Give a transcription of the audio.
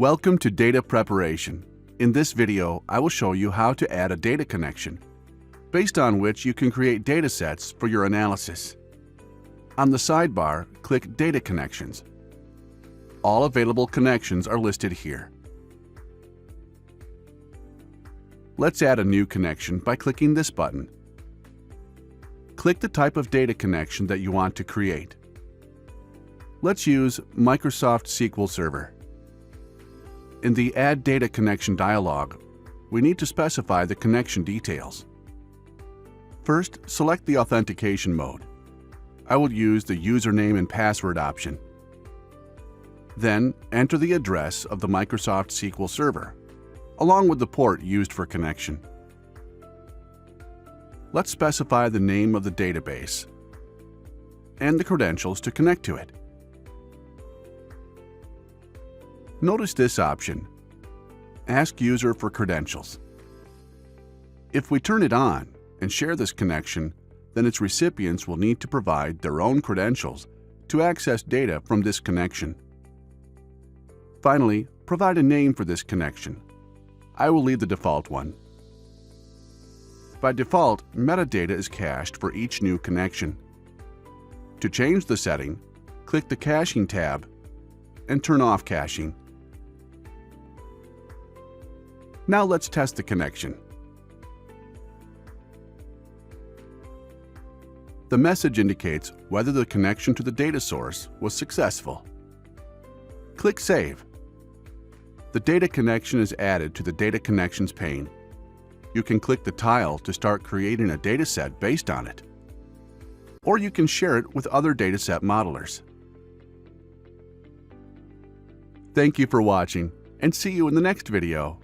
Welcome to Data Preparation. In this video, I will show you how to add a data connection, based on which you can create datasets for your analysis. On the sidebar, click Data Connections. All available connections are listed here. Let's add a new connection by clicking this button. Click the type of data connection that you want to create. Let's use Microsoft SQL Server. In the Add Data Connection dialog, we need to specify the connection details. First, select the authentication mode. I will use the username and password option. Then, enter the address of the Microsoft SQL Server, along with the port used for connection. Let's specify the name of the database and the credentials to connect to it. Notice this option, Ask User for Credentials. If we turn it on and share this connection, then its recipients will need to provide their own credentials to access data from this connection. Finally, provide a name for this connection. I will leave the default one. By default, metadata is cached for each new connection. To change the setting, click the Caching tab and turn off caching. Now let's test the connection. The message indicates whether the connection to the data source was successful. Click Save. The data connection is added to the Data Connections pane. You can click the tile to start creating a dataset based on it, or you can share it with other dataset modelers. Thank you for watching, and see you in the next video.